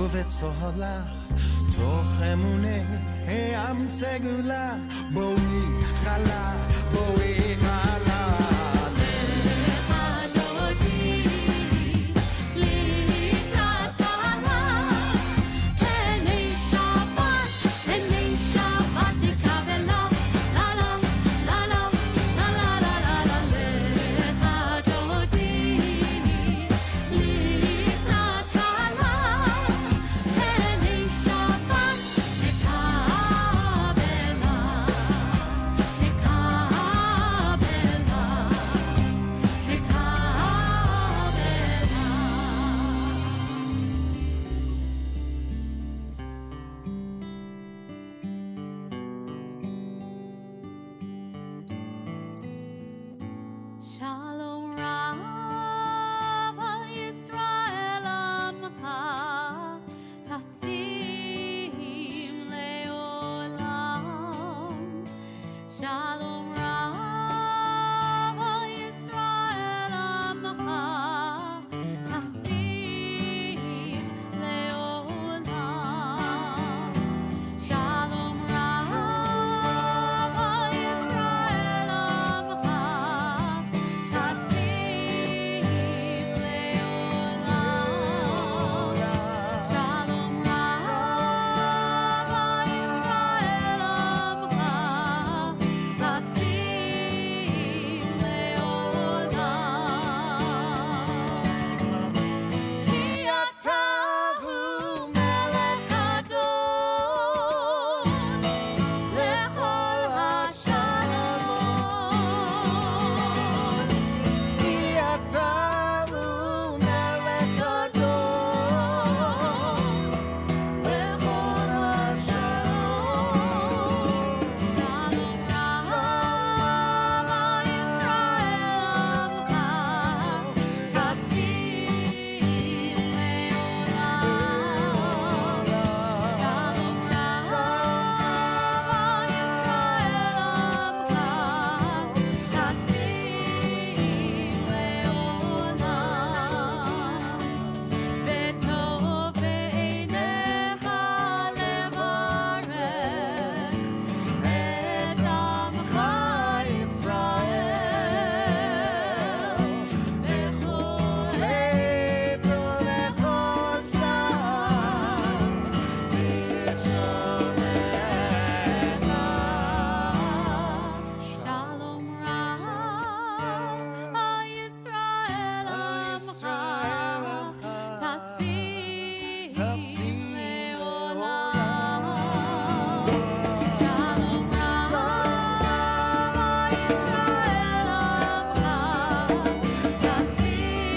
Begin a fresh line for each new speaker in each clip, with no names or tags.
ובצהלה תוך אמוני העם סגולה בואי חלה בואי חלה
לקראת Shalom Rav al Yisrael Amcha Tasim Leolam. Shalom Rav al Yisrael Amcha Tasim Leolam. Shalom Rav al Yisrael Amcha Tasim Leolam. Shalom Rav al Yisrael Amcha Tasim Leolam. Ki ata hu melech adon lechol hashalom.
Ki ata hu melech adon lechol hashalom.
Shalom Rav al Yisrael Amcha Tasim Leolam. Shalom Rav al Yisrael Amcha Tasim Leolam. V'tov b'einecha levarech et amcha Yisrael b'chol
עת ולכל שעה בלשונך.
Shalom Rav al Yisrael Amcha Tasim Leolam. Shalom Rav al Yisrael Amcha Tasim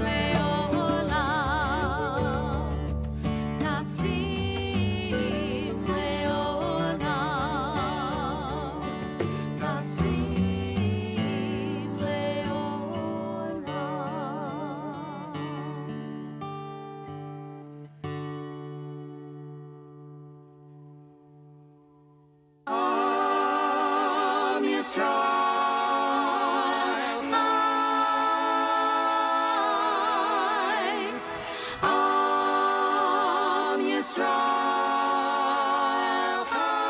Leolam. Tasim Leolam. Tasim Leolam.
Am Yisrael Chai. Am Yisrael Chai.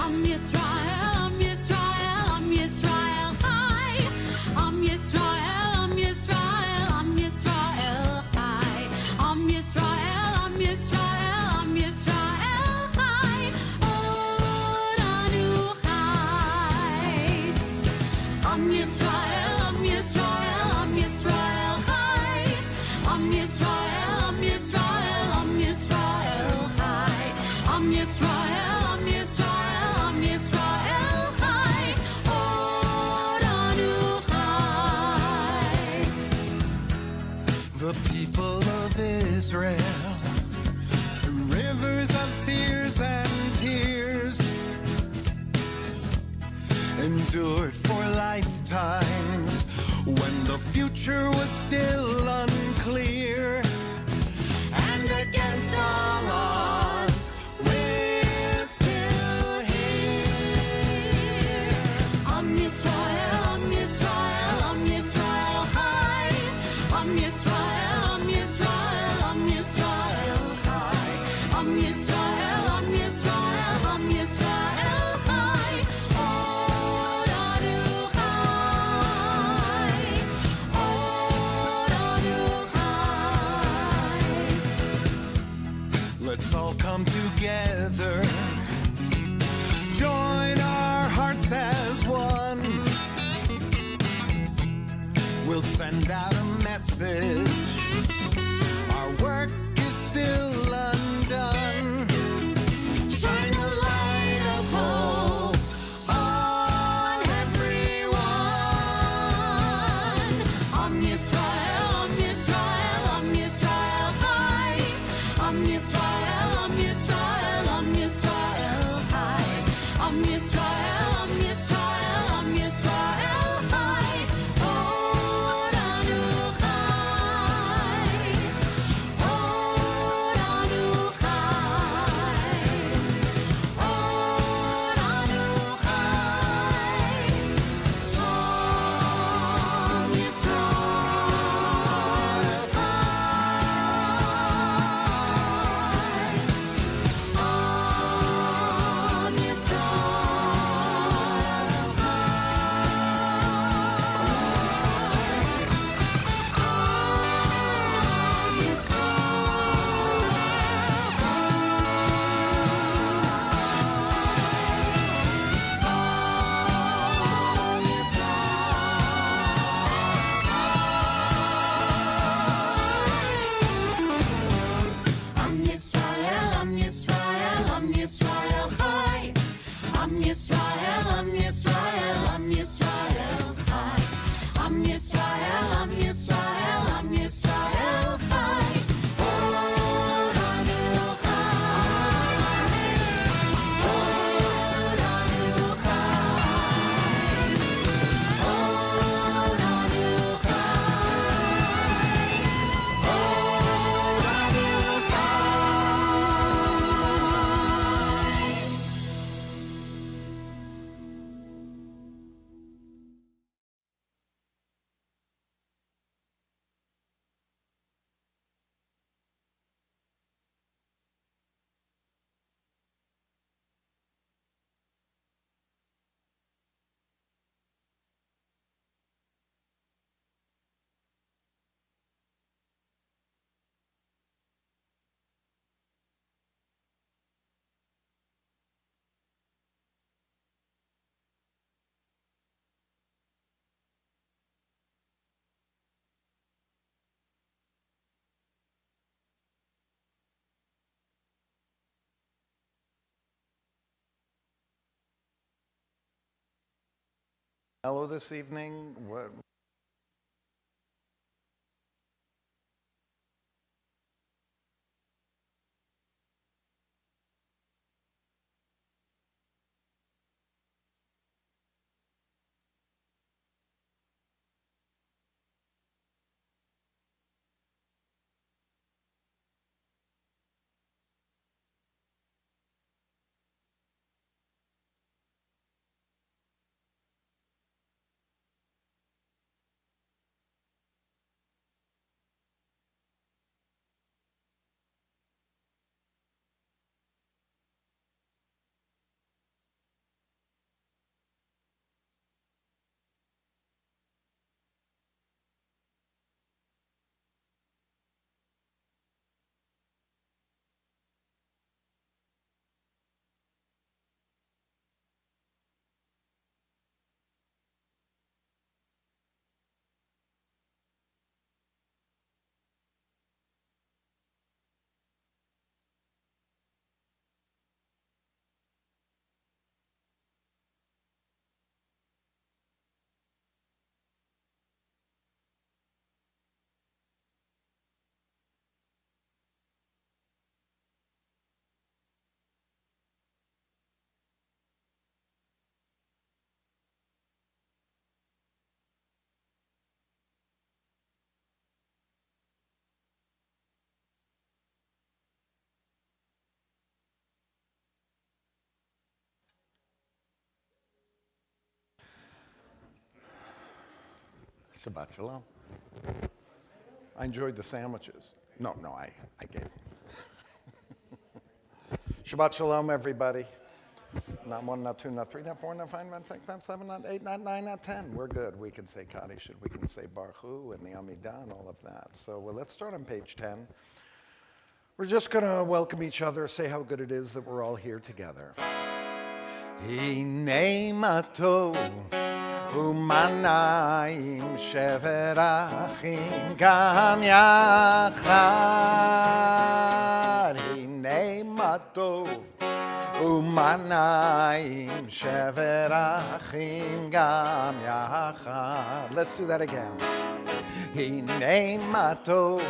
Am Yisrael, Am Yisrael, Am Yisrael Chai. Am Yisrael, Am Yisrael, Am Yisrael Chai. Am Yisrael, Am Yisrael, Am Yisrael Chai. Oranu Chai. Am Yisrael, Am Yisrael, Am Yisrael Chai. Am Yisrael, Am Yisrael, Am Yisrael Chai. Am Yisrael, Am Yisrael, Am Yisrael Chai. Oranu Chai.
The people of Israel, through rivers of fears and tears, endured for lifetimes when the future was still unclear. And against all odds, we're still here.
Am Yisrael, Am Yisrael, Am Yisrael Chai. Am Yisrael, Am Yisrael, Am Yisrael Chai. Am Yisrael, Am Yisrael, Am Yisrael Chai. Oranu Chai. Oranu Chai.
Let's all come together, join our hearts as one. We'll send out a message. Our work is still undone. Shine the light of hope on everyone.
Am Yisrael, Am Yisrael, Am Yisrael Chai. Am Yisrael, Am Yisrael, Am Yisrael Chai. Am
Hello this evening. What? Shabbat Shalom. I enjoyed the sandwiches. No, I gave. Shabbat Shalom, everybody. Not one, not two, not three, not four, not five, not six, not seven, not eight, not nine, not 10. We're good. We can say Kaddish, we can say Baruch Hu and the Amidah and all of that. So let's start on page 10. We're just going to welcome each other, say how good it is that we're all here together. Hinei matov u'manayim shever achim gam yachad. Hinei matov u'manayim shever achim gam yachad. Let's do that again. Hinei matov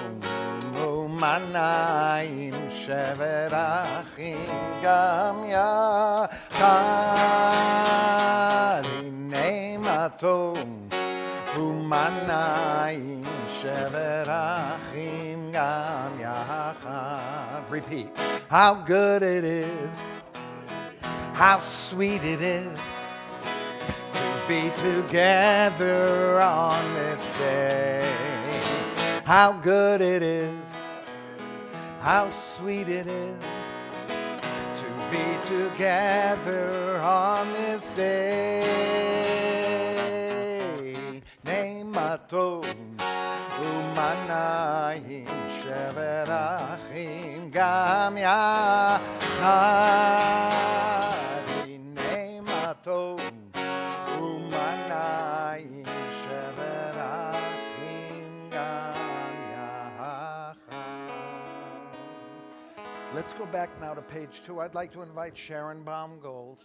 u'manayim shever achim gam yachad. Hinei matov u'manayim shever achim gam yachad. Repeat. How good it is, how sweet it is to be together on this day. How good it is, how sweet it is to be together on this day. Neimatov u'manayim shever achim gam yachad. Neimatov u'manayim shever achim gam yachad. Let's go back now to page 2. I'd like to invite Sharon Baumgold.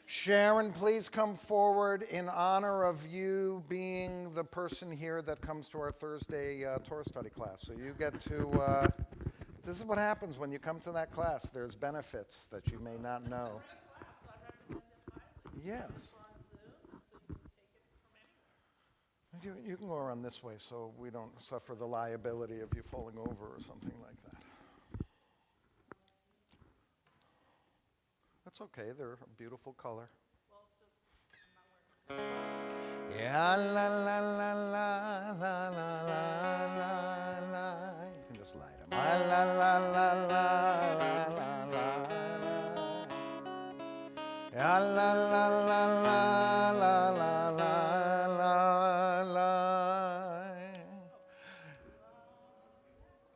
Sharon, please come forward in honor of you being the person here that comes to our Thursday Torah study class. So you get to, this is what happens when you come to that class. There's benefits that you may not know. Yes. You can go around this way so we don't suffer the liability of you falling over or something like that. That's okay, they're a beautiful color. Yeah, la la la la la la la la. You can just light them. La la la la la la la la. Yeah, la la la la la la la la.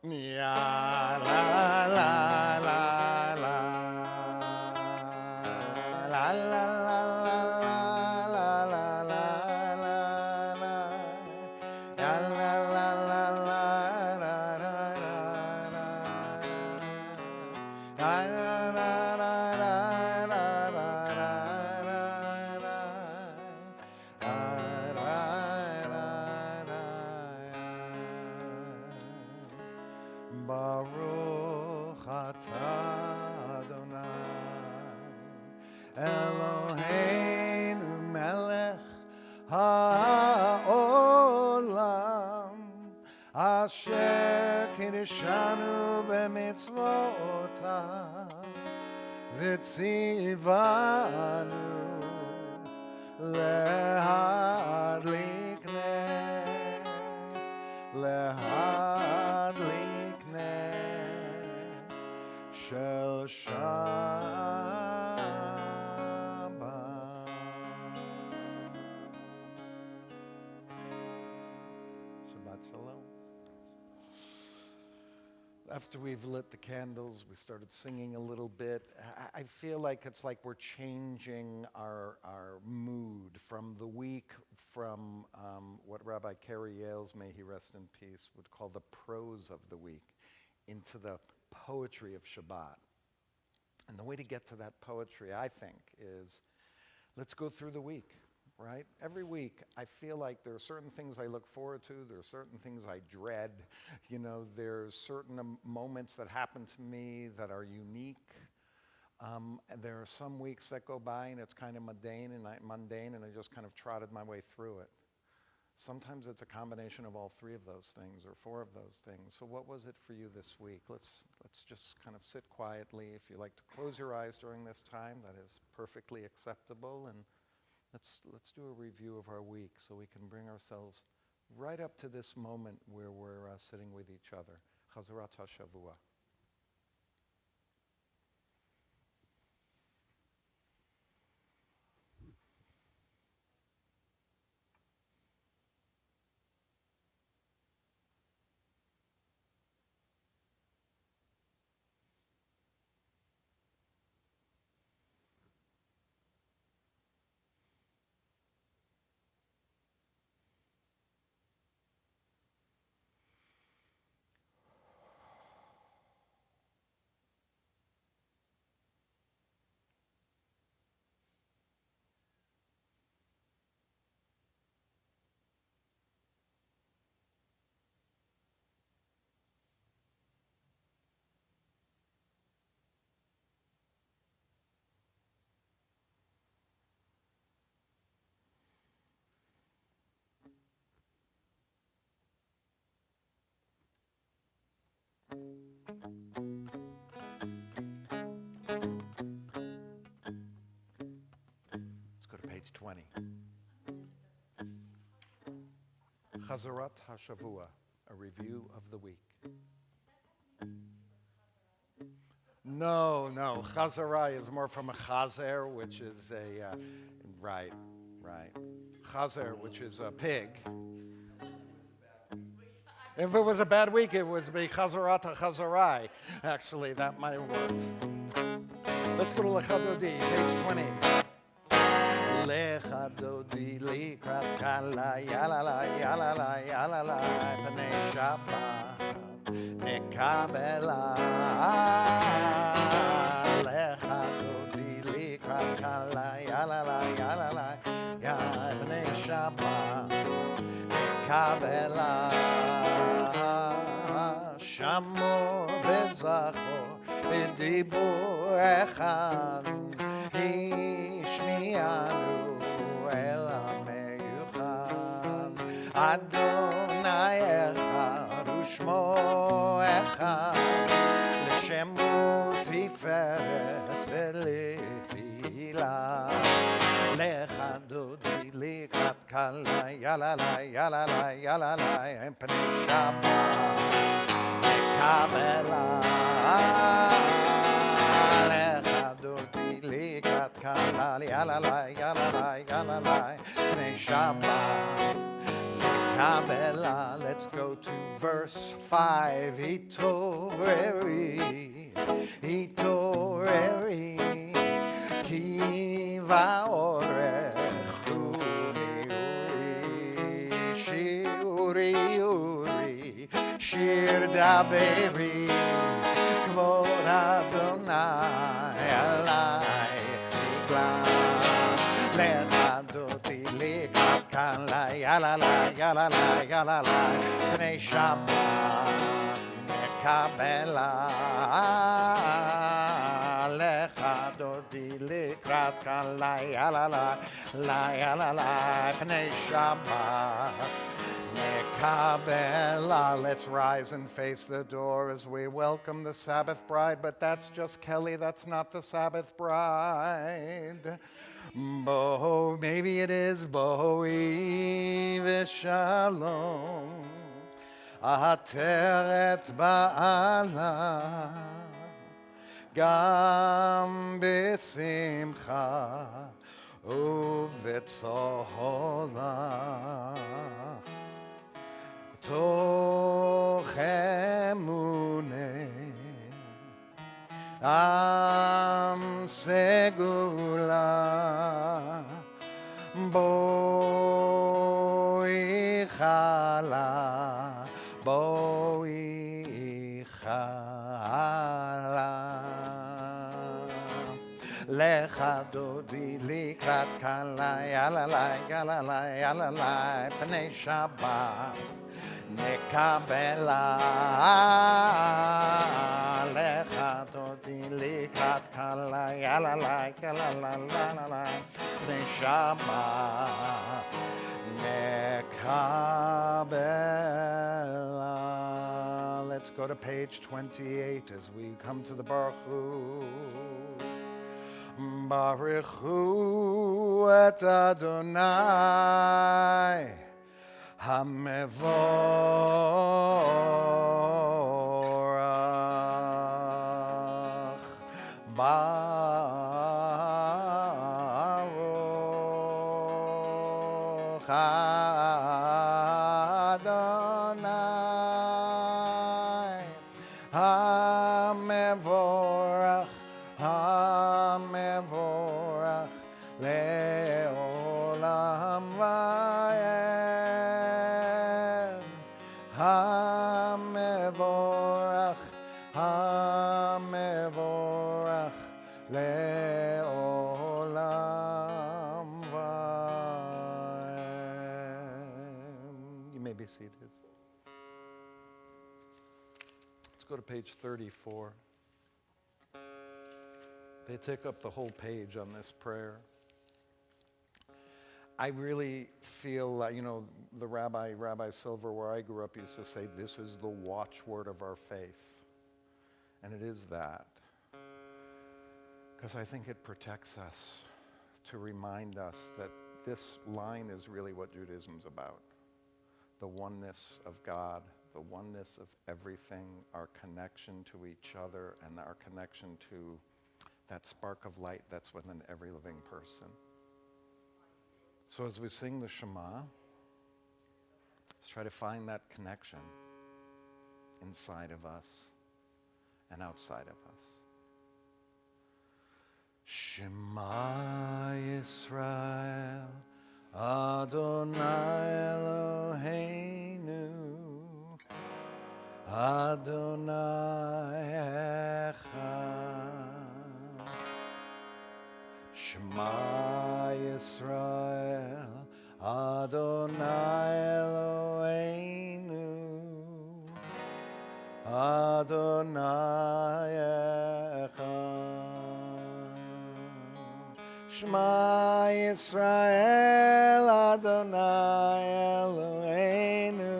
Yeah, la la la la. La la la la la la la la la. La la la la la la la la. La la la la la la la la. ata Adonai Eloheinu melech ha'olam asher kiddushanu b'mitzvotav v'tzivanu להדליק נר של שבת. Shabbat Shalom. After we've lit the candles, we started singing a little bit. I feel like it's like we're changing our mood from the week, from what Rabbi Kerry Yales, may he rest in peace, would call the prose of the week, into the poetry of Shabbat. And the way to get to that poetry, I think, is let's go through the week. Right? Every week, I feel like there are certain things I look forward to. There are certain things I dread. You know, there's certain moments that happen to me that are unique. And there are some weeks that go by and it's kind of mundane, and I just kind of trotted my way through it. Sometimes it's a combination of all three of those things or four of those things. So what was it for you this week? Let's just kind of sit quietly. If you like to close your eyes during this time, that is perfectly acceptable. And Let's do a review of our week so we can bring ourselves right up to this moment where we're sitting with each other. Chazarat HaShavua. Let's go to page 20. Chazarat HaShavua, a review of the week. No. Chazara is more from a chazer, which is a, right. Chazer, which is a pig. If it was a bad week, it would be Chazarat HaChazarai. Actually, that might work. Let's go to Lechadodi, page 20. Lechadodi, likrat kala, yalala, yalala, yalala, pnei Shabbat, nekabela. Lechadodi, likrat kala, yalala, yalala, yalala, pnei Shabbat, nekabela. Shamo v'zachor v'dibur echad Hishmianu el ha'meyuchad Adonai echad u'shmo echad L'shem u'tiferet v'letfilah Lechadodi likrat kala yalala yalala yalala Pnei Shabbat Kabela Lechadodi likrat kala yalala yalala yalala Pnei Shabbat Kabela. Let's go to verse 5. Hitoreri ki va'orech uri shir daberi kvod Adonai alayich nigla lechadoti likrat kala yalala yalala yalala pnei Shabbat nekabela lecha dodi likrat kalai alalai lai alalai pnei Shabbat nekabela. Let's rise and face the door as we welcome the Sabbath bride, but that's just Kelly, that's not the Sabbath bride. Bo, maybe it is Bo'i v'shalom Ateret ba'ala Gam b'simcha U'v'tzola Toch emuneh Am segula boi chala lecha dodi likrat kalai alalai alalai alalai pnei Shabbat nekabela lecha dodi likrat kalai alalai alalai pnei Shabbat nekabela. Let's go to page 28 as we come to the Baruch Hu. Baruch Hu et Adonai HaMevorach Baruch Adonai HaMevorach HaMevorach Le'olam Vayed HaMevorach HaMevorach Le'olam Vayed. You may be seated. Let's go to page 34. They take up the whole page on this prayer. I really feel like, the Rabbi Silver, where I grew up, used to say, this is the watchword of our faith. And it is that. Because I think it protects us to remind us that this line is really what Judaism's about. The oneness of God, the oneness of everything, our connection to each other, and our connection to that spark of light that's within every living person. So as we sing the Shema, let's try to find that connection inside of us and outside of us. Shema Yisrael, Adonai Eloheinu, Adonai Echad. Shema Yisrael, Adonai Eloheinu, Adonai Echad. Shema Yisrael, Adonai Eloheinu,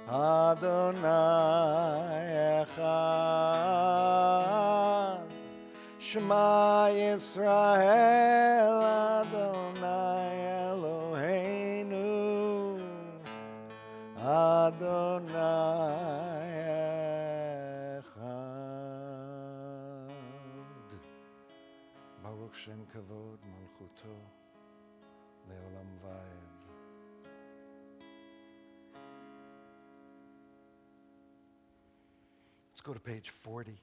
Adonai Echad. Shema Yisrael, Adonai Eloheinu, Adonai Echad. Baruch Shem Kavod Malchuto Leolam Vayed. Let's go to page 40.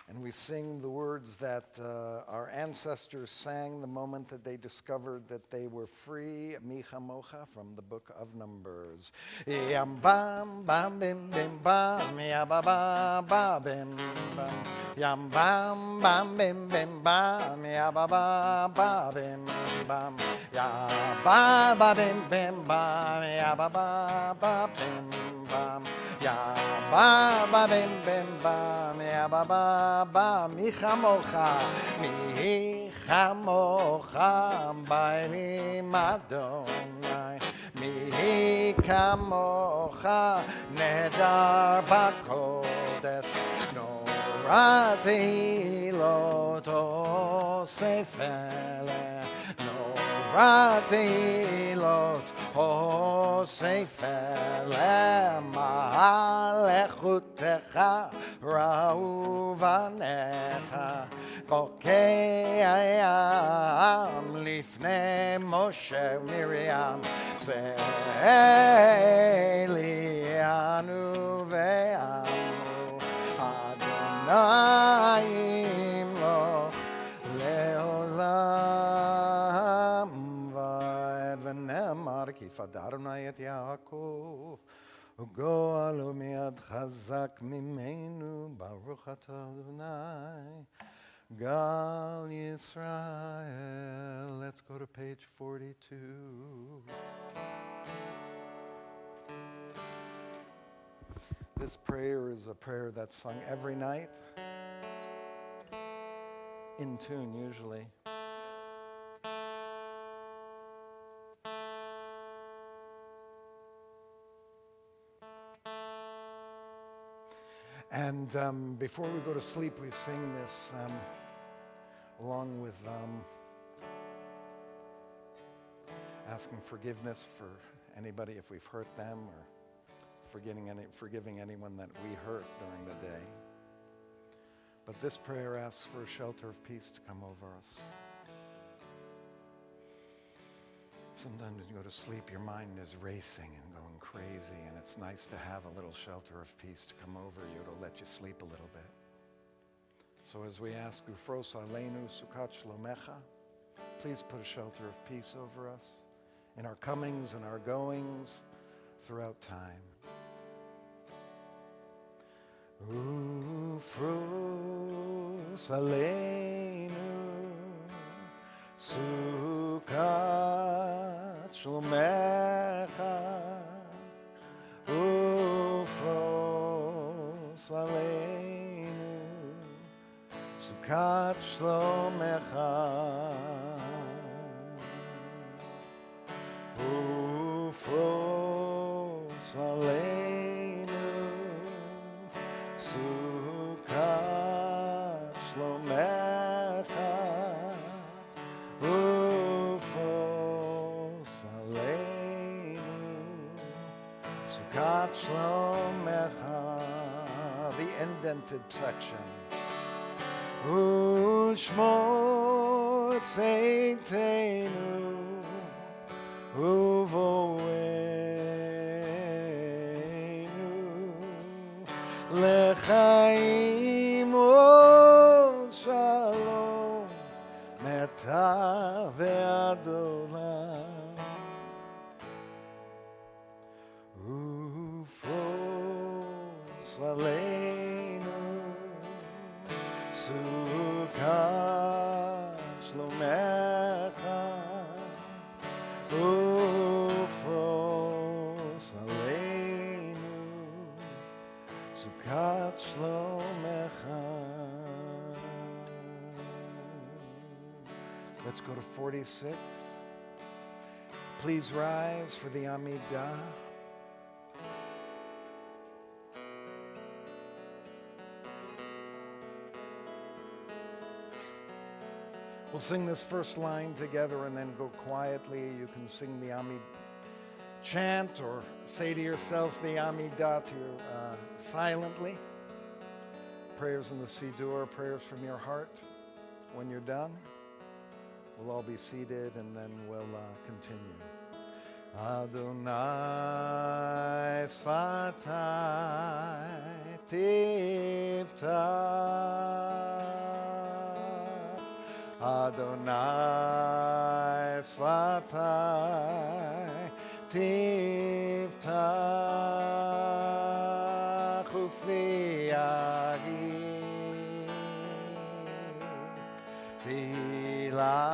And we sing the words that our ancestors sang the moment that they discovered that they were free, Micha Mocha, from the book of Numbers. Yam bam bam bim bim bam, ya ba ba ba bim bam. Yam bam bam bim bim bam, ya ba ba ba bim bam. Ya ba ba bim bim bam, ya ba ba ba bim bam. Ya ba ba bim bim bam, ya ba ba ba. Micha mocha, micha mocha, bailim Adonai. Micha mocha, nedar bakodesh. Norati lo tosefele. Norati lo tosefele. Ma'alechutecha ra'uvanecha. Bokei ayam lifnei Moshe Miriam. Se'elianu ve'amu. Adonai lo leolam va'ed v'nemar ki fadarnai et Yaakov ugoalu miad chazak mimenu baruch atah Adonai Gal Yisrael. Let's go to page 42. This prayer is a prayer that's sung every night, in tune usually. And before we go to sleep, we sing this along with asking forgiveness for anybody if we've hurt them, or forgiving anyone that we hurt during the day. But this prayer asks for a shelter of peace to come over us. Sometimes when you go to sleep, your mind is racing and going crazy, and it's nice to have a little shelter of peace to come over you to let you sleep a little bit. So as we ask, Ufros Aleinu Sukat Shlomecha, please put a shelter of peace over us in our comings and our goings throughout time. Ufros Aleinu Sukat Shlomecha, Ufros Aleinu Sukat Shlomecha, Ufros Aleinu Sukat Shlomecha, Ufos Aleinu Sukat Shlomecha. The indented section. Ushmor Tzeitenu Uvoenu Lechaim Shalom Meta ve'Adonai, Ufos Aleinu Sukat Shlomecha, Ufos Aleinu Sukat Shlomecha. Let's go to 46. Please rise for the Amidah. We'll sing this first line together and then go quietly. You can sing the Amidah chant or say to yourself the Amidah silently. Prayers in the Siddur, prayers from your heart. When you're done, we'll all be seated and then we'll continue. Adonai Sfatai Tivtah Adonai Slatai Tiftach Ufi Yagid Tilatecha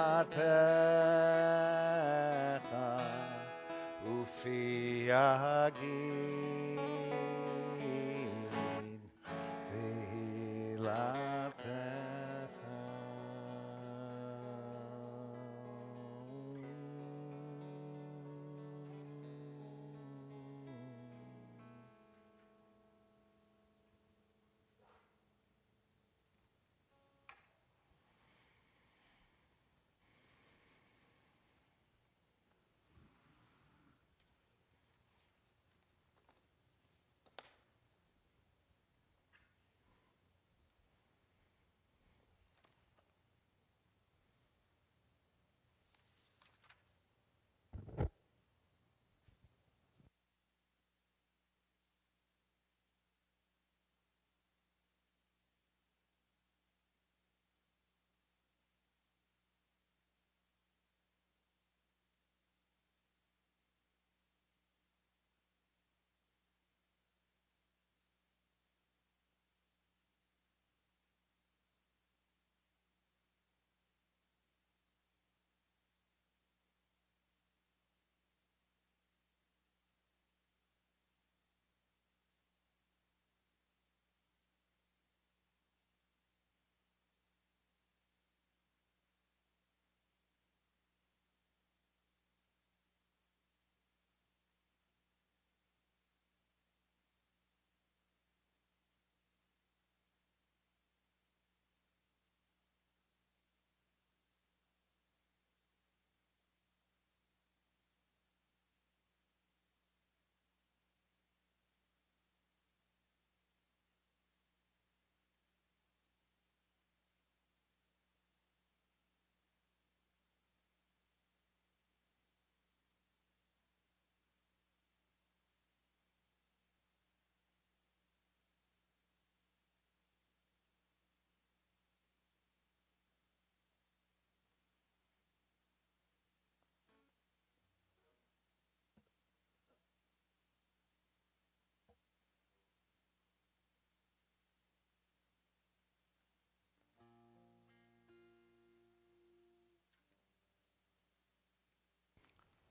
Ufi Yagid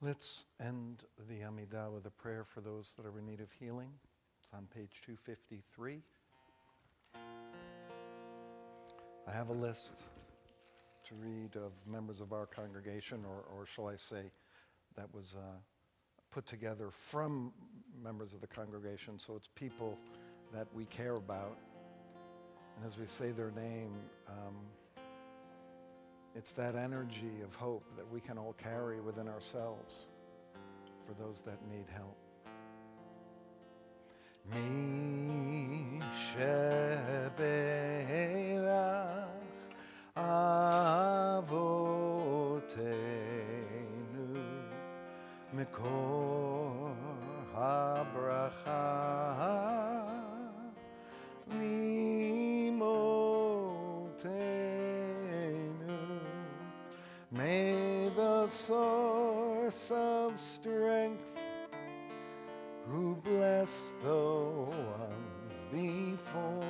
Let's end the Amidah with a prayer for those that are in need of healing. It's on page 253. I have a list to read of members of our congregation, or shall I say, that was put together from members of the congregation, so it's people that we care about. And as we say their name, it's that energy of hope that we can all carry within ourselves for those that need help. Mi shebeirach avotenu mikor habracha may the source of strength, who bless the ones before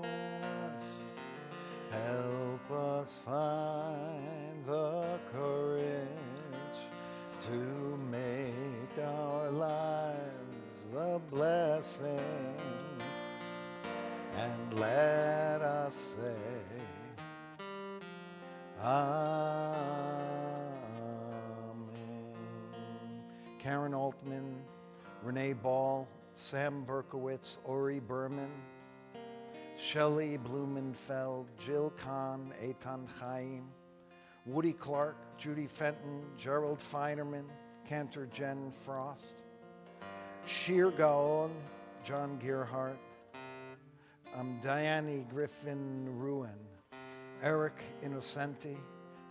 us, help us find the courage to make our lives a blessing, and let us say, Amen. Karen Altman, Renee Ball, Sam Berkowitz, Ori Berman, Shelley Blumenfeld, Jill Kahn, Eitan Chaim, Woody Clark, Judy Fenton, Gerald Feinerman, Cantor Jen Frost, Shir Gaon, John Gearhart, Diane Griffin Ruin, Eric Innocenti,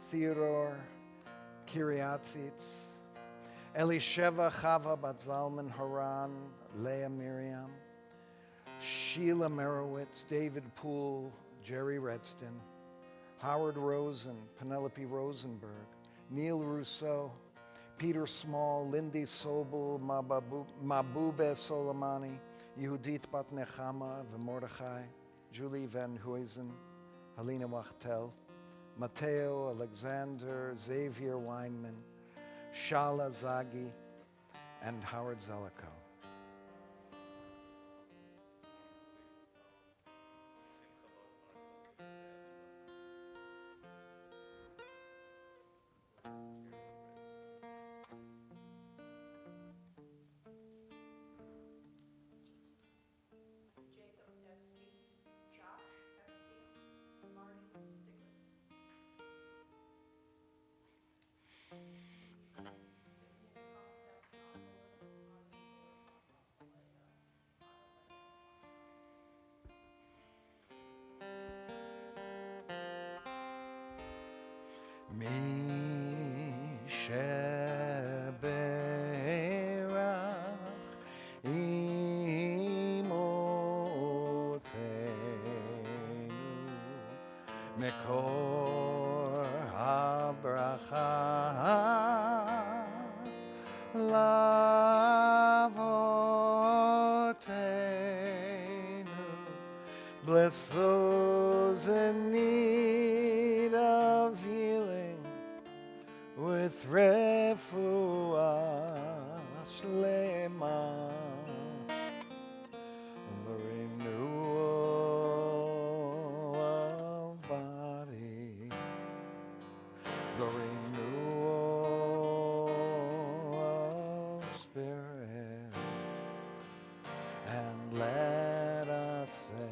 Theodore Kiriatzitz, Elisheva Chava Bat-Zalman Haran, Leah Miriam, Sheila Merowitz, David Poole, Jerry Redston, Howard Rosen, Penelope Rosenberg, Neil Rousseau, Peter Small, Lindy Sobel, Mabube Soleimani, Yehudit Bat Nechama Mordechai, Julie Van Huysen, Helena Wachtel, Matteo Alexander, Xavier Weinman, Shala Zagi, and Howard Zellico. Misheberach imotenu mekor habracha lavotenu. Bless those in need of healing with refuah shlema, the renewal of body, the renewal of spirit, and let us say,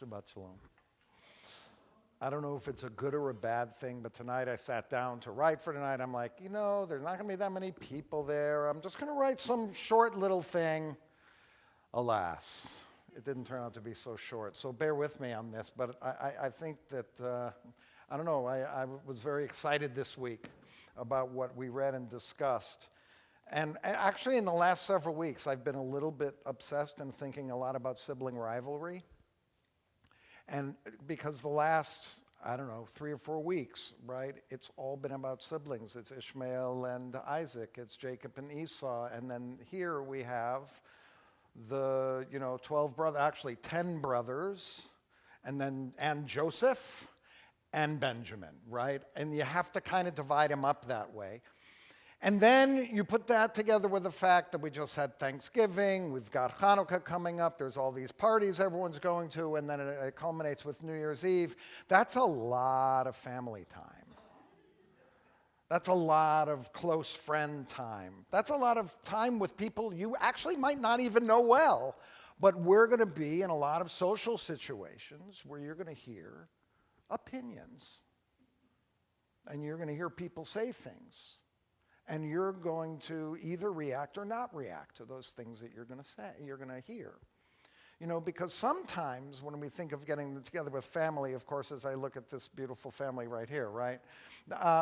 Shabbat Shalom. I don't know if it's a good or a bad thing, but tonight I sat down to write for tonight. I'm like, there's not going to be that many people there. I'm just going to write some short little thing. Alas, it didn't turn out to be so short. So bear with me on this, but I think that, I don't know, I was very excited this week about what we read and discussed. And actually in the last several weeks, I've been a little bit obsessed and thinking a lot about sibling rivalry. And because the last, 3 or 4 weeks, right, it's all been about siblings. It's Ishmael and Isaac. It's Jacob and Esau. And then here we have the, 12 brothers, actually 10 brothers, and Joseph and Benjamin, right? And you have to kind of divide them up that way. And then you put that together with the fact that we just had Thanksgiving, we've got Hanukkah coming up, there's all these parties everyone's going to, and then it culminates with New Year's Eve. That's a lot of family time. That's a lot of close friend time. That's a lot of time with people you actually might not even know well, but we're going to be in a lot of social situations where you're going to hear opinions, and you're going to hear people say things. And you're going to either react or not react to those things that you're going to say, you're going to hear. Because sometimes when we think of getting together with family, of course, as I look at this beautiful family right here, right,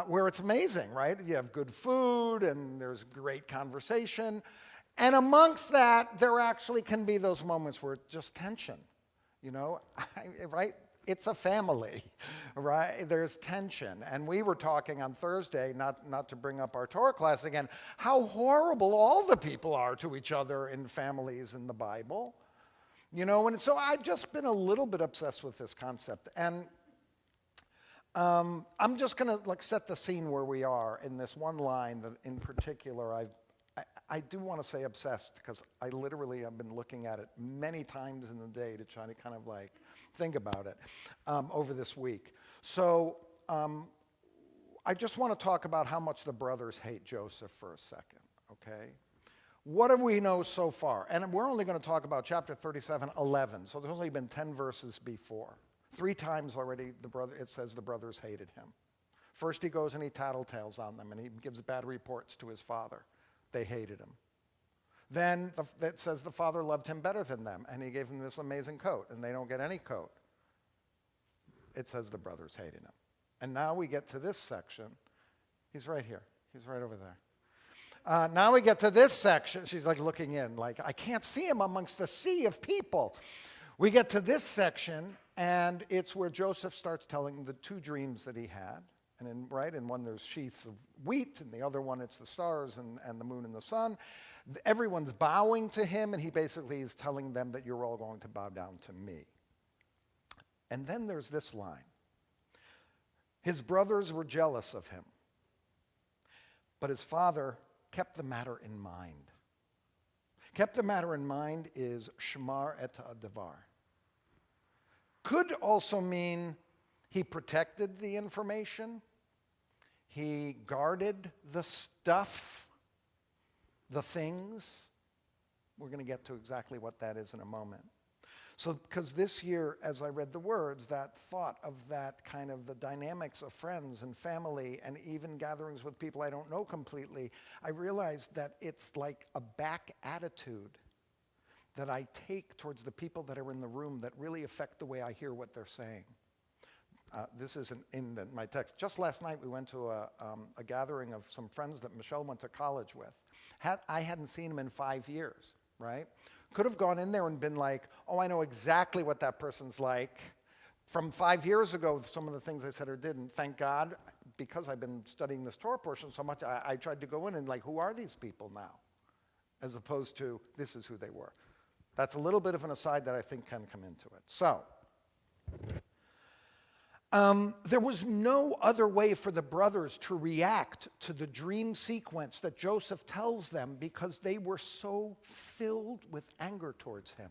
where it's amazing, right? You have good food and there's great conversation. And amongst that, there actually can be those moments where it's just tension, right? It's a family, right? There's tension. And we were talking on Thursday, not to bring up our Torah class again, how horrible all the people are to each other in families in the Bible. And so I've just been a little bit obsessed with this concept. And I'm just going to set the scene where we are in this one line that in particular I do want to say obsessed because I literally have been looking at it many times in the day to try to kind of think about it over this week. So I just want to talk about how much the brothers hate Joseph for a second, okay? What do we know so far? And we're only going to talk about chapter 37, 11. So there's only been 10 verses before. 3 times already it says the brothers hated him. First he goes and he tattletales on them and he gives bad reports to his father. They hated him. Then it says the father loved him better than them, and he gave him this amazing coat, and they don't get any coat. It says the brothers hated him. And now we get to this section. He's right here. He's right over there. Now we get to this section. She's like looking in, like, I can't see him amongst the sea of people. We get to this section, and it's where Joseph starts telling the two dreams that he had. And in one there's sheaths of wheat, and the other one it's the stars and the moon and the sun. Everyone's bowing to him, and he basically is telling them that you're all going to bow down to me. And then there's this line. His brothers were jealous of him, but his father kept the matter in mind. Kept the matter in mind is shamar et hadavar. Could also mean he protected the information, he guarded the stuff, the things. We're going to get to exactly what that is in a moment. So, because this year, as I read the words, that thought of that kind of the dynamics of friends and family and even gatherings with people I don't know completely, I realized that it's like a back attitude that I take towards the people that are in the room that really affect the way I hear what they're saying. This isn't in my text. Just last night, we went to a gathering of some friends that Michelle went to college with. I hadn't seen them in 5 years, right? Could have gone in there and been like, oh, I know exactly what that person's like. From 5 years ago, some of the things I said or didn't, thank God, because I've been studying this Torah portion so much, I tried to go in and like, who are these people now? As opposed to, this is who they were. That's a little bit of an aside that I think can come into it. So, there was no other way for the brothers to react to the dream sequence that Joseph tells them because they were so filled with anger towards him.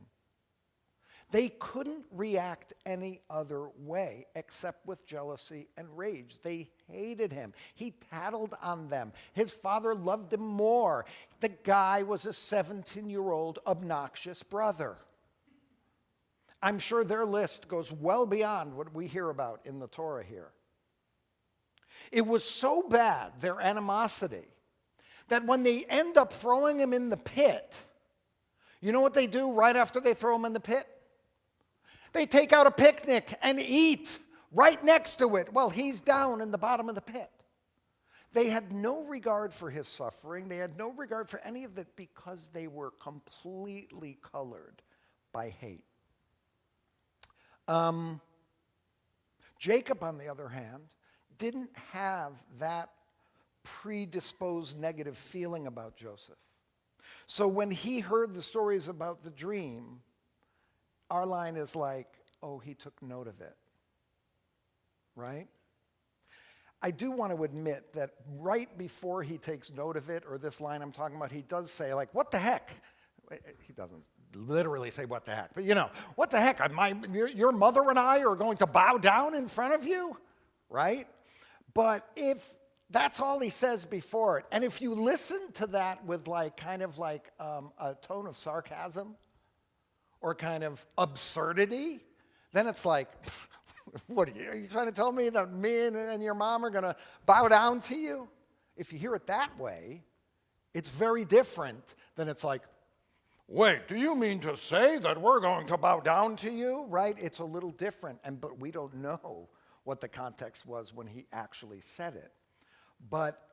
They couldn't react any other way except with jealousy and rage. They hated him. He tattled on them. His father loved him more. The guy was a 17-year-old obnoxious brother. I'm sure their list goes well beyond what we hear about in the Torah here. It was so bad, their animosity, that when they end up throwing him in the pit, you know what they do right after they throw him in the pit? They take out a picnic and eat right next to it while he's down in the bottom of the pit. They had no regard for his suffering. They had no regard for any of it because they were completely colored by hate. Jacob, on the other hand, didn't have that predisposed negative feeling about Joseph. So when he heard the stories about the dream, our line is like, oh, he took note of it, right? I do want to admit that right before he takes note of it, or this line I'm talking about, he does say, like, what the heck? He doesn't literally say what the heck, but you know, what the heck? Your mother and I are going to bow down in front of you, right? But if that's all he says before it, and if you listen to that with like kind of like a tone of sarcasm or kind of absurdity, then it's like, what are you trying to tell me that me and your mom are going to bow down to you? If you hear it that way, it's very different than it's like, wait, do you mean to say that we're going to bow down to you? Right? It's a little different, but we don't know what the context was when he actually said it. But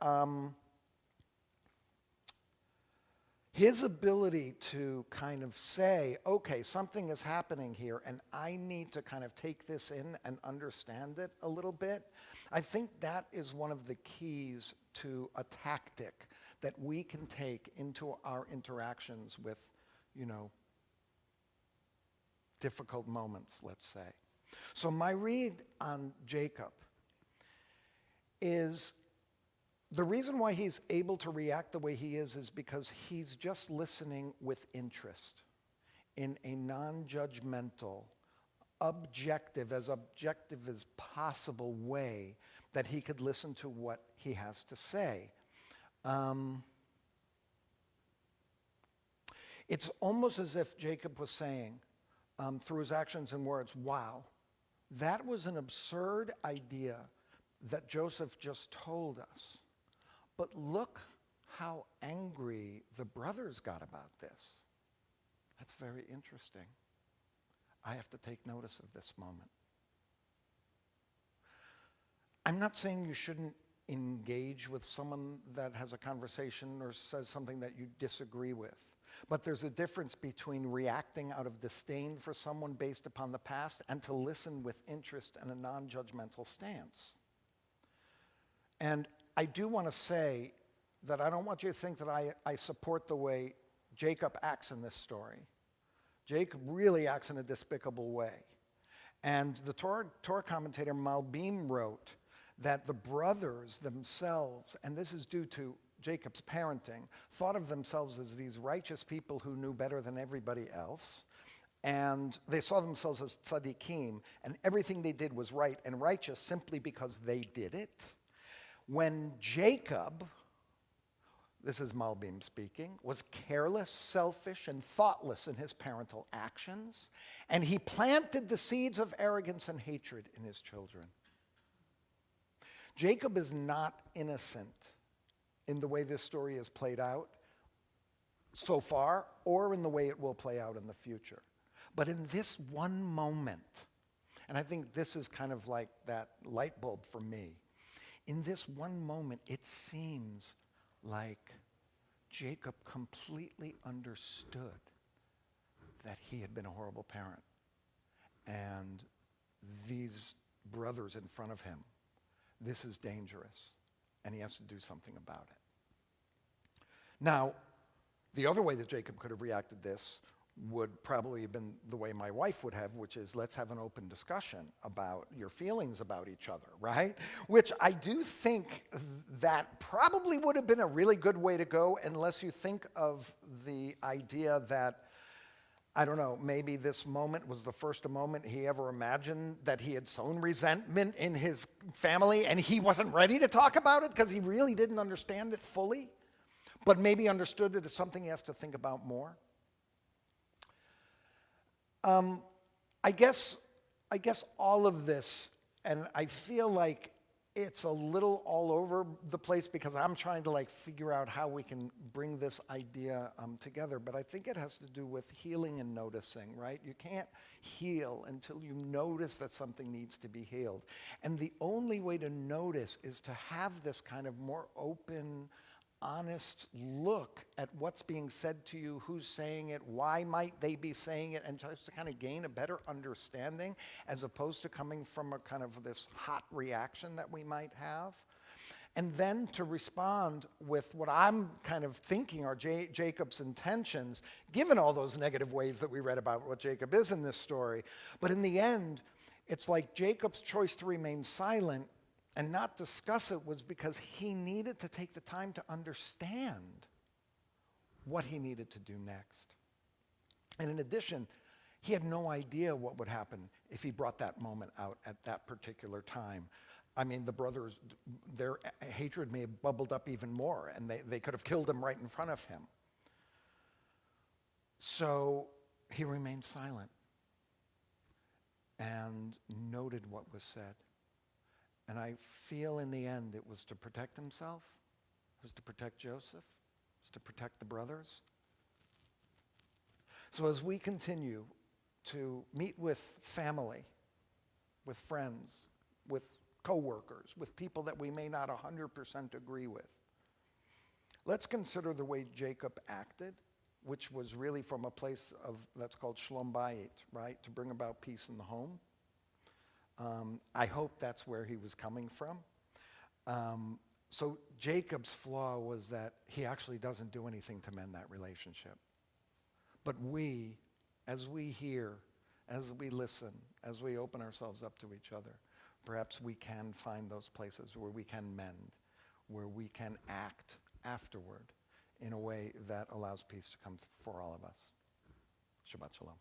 his ability to kind of say, okay, something is happening here, and I need to kind of take this in and understand it a little bit, I think that is one of the keys to a tactic that we can take into our interactions with, you know, difficult moments, let's say. So my read on Jacob is the reason why he's able to react the way he is because he's just listening with interest in a non-judgmental, objective as possible way that he could listen to what he has to say. It's almost as if Jacob was saying, through his actions and words, wow, that was an absurd idea that Joseph just told us. But look how angry the brothers got about this. That's very interesting. I have to take notice of this moment. I'm not saying you shouldn't engage with someone that has a conversation or says something that you disagree with. But there's a difference between reacting out of disdain for someone based upon the past and to listen with interest and a non-judgmental stance. And I do want to say that I don't want you to think that I support the way Jacob acts in this story. Jacob really acts in a despicable way. And the Torah commentator Malbim wrote that the brothers themselves, and this is due to Jacob's parenting, thought of themselves as these righteous people who knew better than everybody else. And they saw themselves as tzaddikim, and everything they did was right and righteous simply because they did it. When Jacob, this is Malbim speaking, was careless, selfish, and thoughtless in his parental actions, and he planted the seeds of arrogance and hatred in his children. Jacob is not innocent in the way this story is played out so far, or in the way it will play out in the future. But in this one moment, and I think this is kind of like that light bulb for me, in this one moment, it seems like Jacob completely understood that he had been a horrible parent. And these brothers in front of him, this is dangerous, and he has to do something about it. Now, the other way that Jacob could have reacted this would probably have been the way my wife would have, which is, let's have an open discussion about your feelings about each other, right? Which I do think that probably would have been a really good way to go, unless you think of the idea that, I don't know, maybe this moment was the first moment he ever imagined that he had sown resentment in his family, and he wasn't ready to talk about it because he really didn't understand it fully, but maybe understood it as something he has to think about more. I guess all of this, and I feel like it's a little all over the place because I'm trying to figure out how we can bring this idea together, but I think it has to do with healing and noticing, right? You can't heal until you notice that something needs to be healed. And the only way to notice is to have this kind of more open, honest look at what's being said to you, who's saying it, why might they be saying it, and just to kind of gain a better understanding as opposed to coming from a kind of this hot reaction that we might have. And then to respond with what I'm kind of thinking are Jacob's intentions, given all those negative ways that we read about what Jacob is in this story. But in the end, it's like Jacob's choice to remain silent and not discuss it was because he needed to take the time to understand what he needed to do next. And in addition, he had no idea what would happen if he brought that moment out at that particular time. I mean, the brothers, their hatred may have bubbled up even more, and they could have killed him right in front of him. So he remained silent and noted what was said. And I feel in the end it was to protect himself, it was to protect Joseph, it was to protect the brothers. So as we continue to meet with family, with friends, with coworkers, with people that we may not 100% agree with, let's consider the way Jacob acted, which was really from a place of that's called Shalom Bayit, right? To bring about peace in the home. I hope that's where he was coming from. So Jacob's flaw was that he actually doesn't do anything to mend that relationship. But we, as we hear, as we listen, as we open ourselves up to each other, perhaps we can find those places where we can mend, where we can act afterward in a way that allows peace to come for all of us. Shabbat Shalom.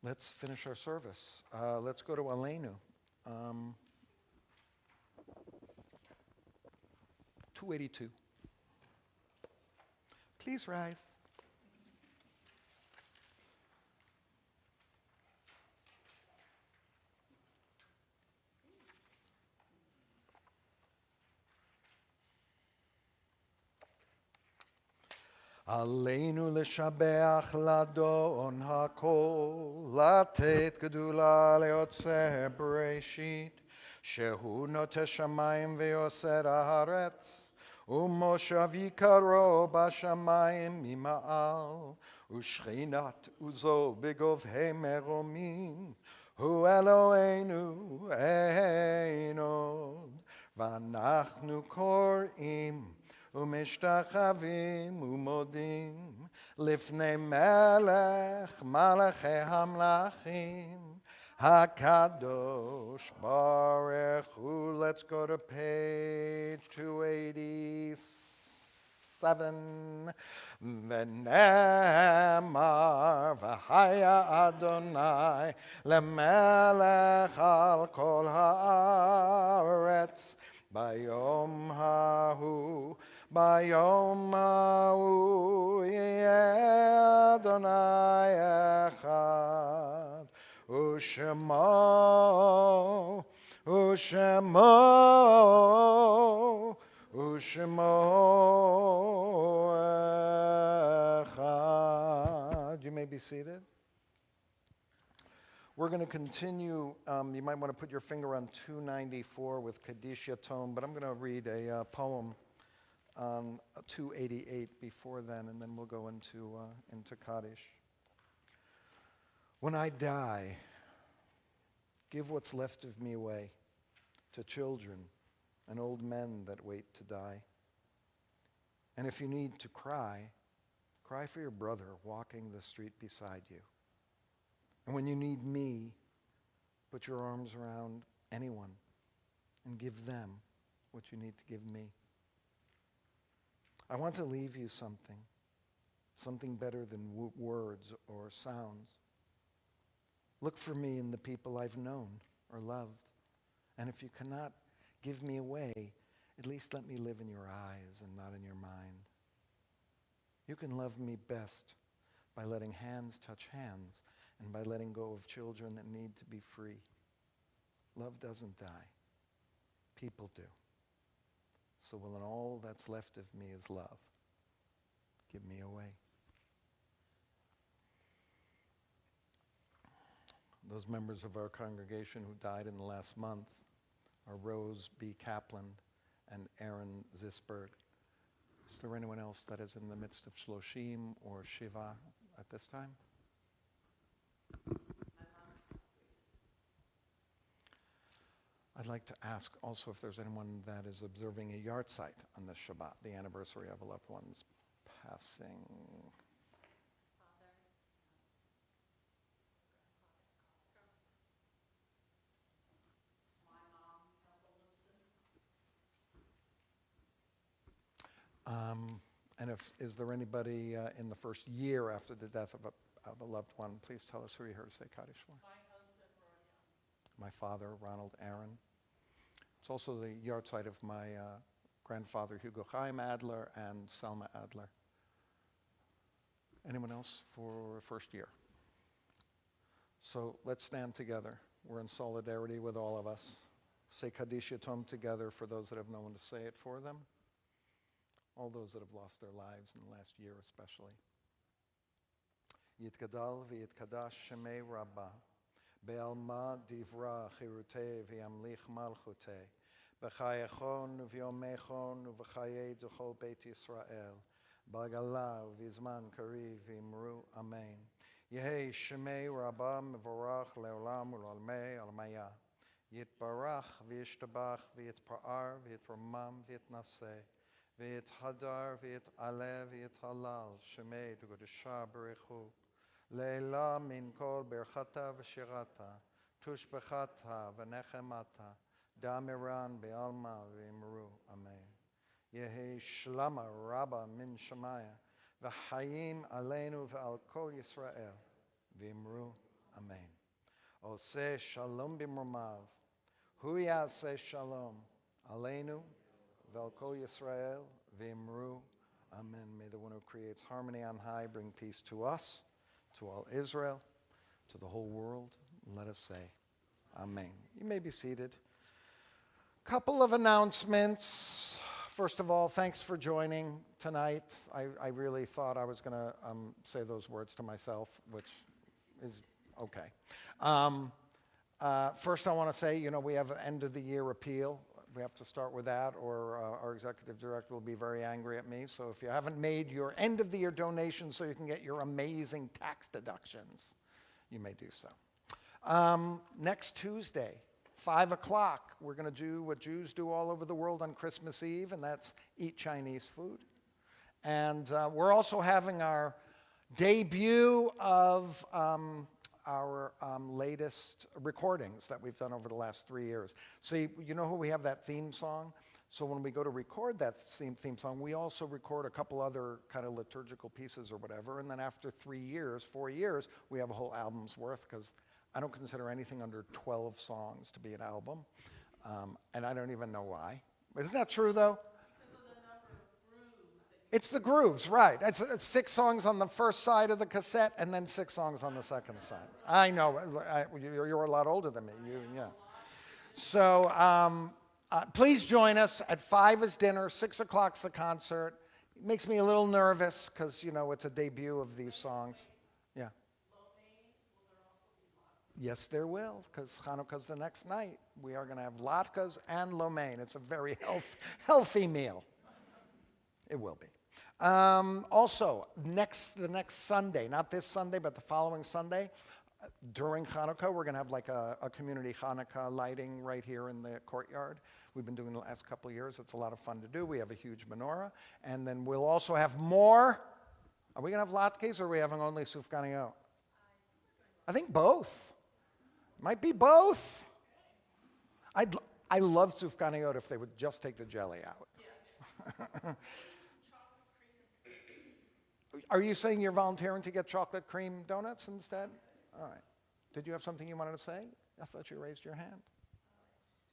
Let's finish our service. Let's go to Aleinu. 282. Please rise. עלינו לשבח לאדון הכל, לתת גדולה ליוצר בראשית, שהוא נוטה שמיים ויוסד הארץ, ומושב יקרו בשמיים ממעל, ושכינת עוזו בגובהי מרומים, הוא אלוהינו אין עוד, ואנחנו קוראים ומשתחווים ומודים לפני מלך מלכי המלכים הקדוש ברוך הוא. Let's go to page 287. ונאמר והיה אדוני למלך על כל הארץ ביום ההוא, ביום ההוא יהיה אדוני אחד, ושמו אחד. You may be seated. We're going to continue. You might want to put your finger on 294 with Kaddish Yatom, but I'm going to read a poem on 288 before then, and then we'll go into Kaddish. When I die, give what's left of me away to children and old men that wait to die. And if you need to cry, cry for your brother walking the street beside you. And when you need me, put your arms around anyone and give them what you need to give me. I want to leave you something better than words or sounds. Look for me in the people I've known or loved. And if you cannot give me away, at least let me live in your eyes and not in your mind. You can love me best by letting hands touch hands and by letting go of children that need to be free. Love doesn't die. People do. So when all that's left of me is love, give me away. Those members of our congregation who died in the last month are Rose B. Kaplan and Aaron Zisberg. Is there anyone else that is in the midst of Shloshim or Shiva at this time? I'd like to ask also if there's anyone that is observing a yard site on this Shabbat, the anniversary of a loved one's passing. And is there anybody in the first year after the death of a loved one? Please tell us who you're here to say Kaddish for.
My husband, Ron.
My father, Ronald Aaron. It's also the yard site of my grandfather, Hugo Chaim Adler, and Selma Adler. Anyone else for first year? So let's stand together. We're in solidarity with all of us. Say Kaddish Yatom together for those that have no one to say it for them. All those that have lost their lives in the last year especially. Yitgadal v'yitkadash shemei Rabbah, be'alma divra chirutei v'yamlich malchutei, b'chayechon v'yomechon v'chayei d'chol Beit Yisrael, b'gala v'zman kariv v'imru amen. Yehei shemei Rabbah mevorach le'olam u'lalmei almaya, yitbarach v'yishtabach v'yitpa'ar v'yitromam v'yitnaseh, V'yit hadar, v'yit ale, v'yit halal, shemei d'godesha berechu, le'ela min kol berchata v'shirata, tushbechata v'nechemata, damiran be'alma v'imru, amen. Yehi shlama rabba min shamaya, v'chayim aleinu v'al kol Yisrael, v'imru, amen. Oseh shalom b'mromav, hu yaseh shalom, aleinu, Velko Yisrael, Vimru, Amen. May the one who creates harmony on high bring peace to us, to all Israel, to the whole world. Let us say, Amen. You may be seated. Couple of announcements. First of all, thanks for joining tonight. I really thought I was going to say those words to myself, which is okay. First, I want to say, we have an end-of-the-year appeal. We have to start with that, or our executive director will be very angry at me. So if you haven't made your end-of-the-year donation so you can get your amazing tax deductions, you may do so. Next Tuesday, 5 o'clock, we're going to do what Jews do all over the world on Christmas Eve, and that's eat Chinese food. And we're also having our debut of our latest recordings that we've done over the last 3 years. See, you know how we have that theme song? So when we go to record that theme song, we also record a couple other kind of liturgical pieces or whatever, and then after 3 years, 4 years, we have a whole album's worth, because I don't consider anything under 12 songs to be an album, and I don't even know why. Isn't that true, though?
Because of the number of grooves that
It's the grooves, right. It's 6 songs on the first side of the cassette and then 6 songs on the second side. I know. You're a lot older than me. Yeah. So please join us. At 5 is dinner, 6 o'clock's the concert. It makes me a little nervous because, it's a debut of these songs. Yeah. Yes, there will, because Hanukkah's the next night. We are going to have latkes and lo mein. It's a very healthy meal. It will be. Also, the next Sunday, not this Sunday, but the following Sunday, during Hanukkah, we're going to have like a community Hanukkah lighting right here in the courtyard. We've been doing it the last couple of years. It's a lot of fun to do. We have a huge menorah. And then we'll also have more. Are we going to have latkes, or are we having only sufganiyot? I think both. Might be both. I love sufganiyot if they would just take the jelly out. Are you saying you're volunteering to get chocolate cream donuts instead? All right. Did you have something you wanted to say? I thought you raised your hand.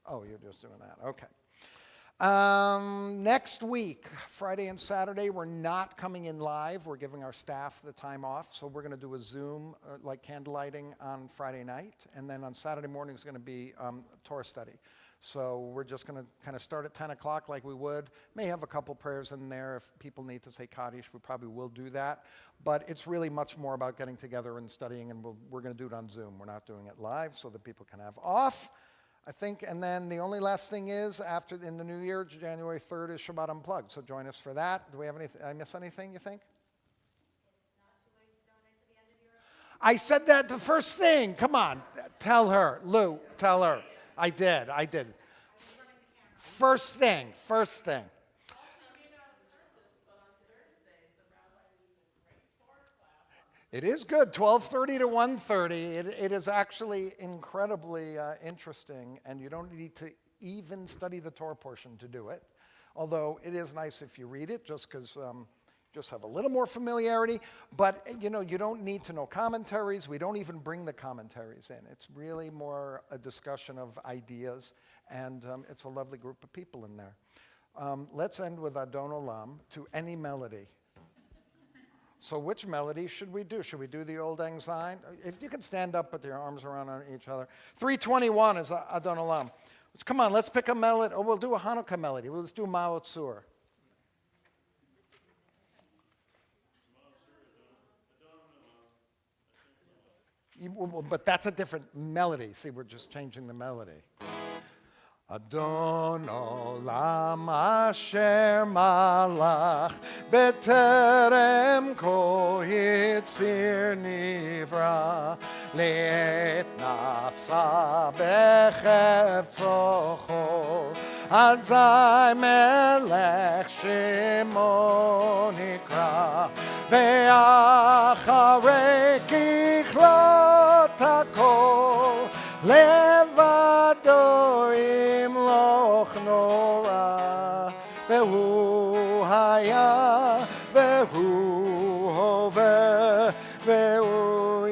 Oh, you're just doing that. Okay. Next week, Friday and Saturday, we're not coming in live. We're giving our staff the time off. So we're going to do a Zoom, like candlelighting on Friday night. And then on Saturday morning is going to be Torah study. So we're just going to kind of start at 10 o'clock like we would. May have a couple prayers in there. If people need to say Kaddish, we probably will do that. But it's really much more about getting together and studying, and we're going to do it on Zoom. We're not doing it live so that people can have off, I think. And then the only last thing is, in the new year, January 3rd is Shabbat Unplugged. So join us for that. Do we have anything? I miss anything, you think?
it's not too late to donate to the end of your
I said that the first thing. Come on. Tell her. Lou, tell her. I did. First thing.
Also, you may not have heard this, but on Thursdays, the rabbi leads a great Torah class.
It is good, 12:30 to 1:30. It is actually incredibly interesting, and you don't need to even study the Torah portion to do it. Although it is nice if you read it, just because just have a little more familiarity. But you don't need to know commentaries. We don't even bring the commentaries in. It's really more a discussion of ideas, and it's a lovely group of people in there. Let's end with Adon Olam to any melody. So which melody should we do? Should we do the Old Lang Syne? If you can stand up, put your arms around each other. 321 is Adon Olam. Come on, let's pick a melody. Or we'll do a Hanukkah melody. Let's do Ma'ot Tzur. But that's a different melody. See, we're just changing the melody. Adon Olam Asher Malach B'terem Kol Yitzir Nivra Le'et Nasa B'chefzo Chol Azai Melech Shemo Nikra Ve'acharei Kichlot HaKol Levado Imloch Nora Ve'hu Haya Ve'hu Hove Ve'hu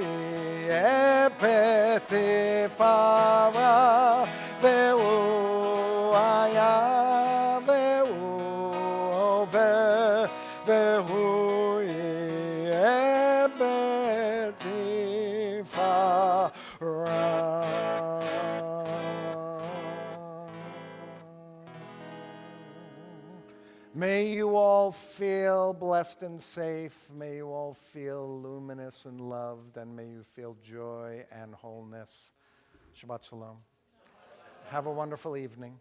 Yeh Petifara Ve'hu Haya Ve'hu Hove Ve'hu Yeh Petifara. May you all feel blessed and safe. May you all feel luminous and loved, and may you feel joy and wholeness. Shabbat Shalom. Have a wonderful evening.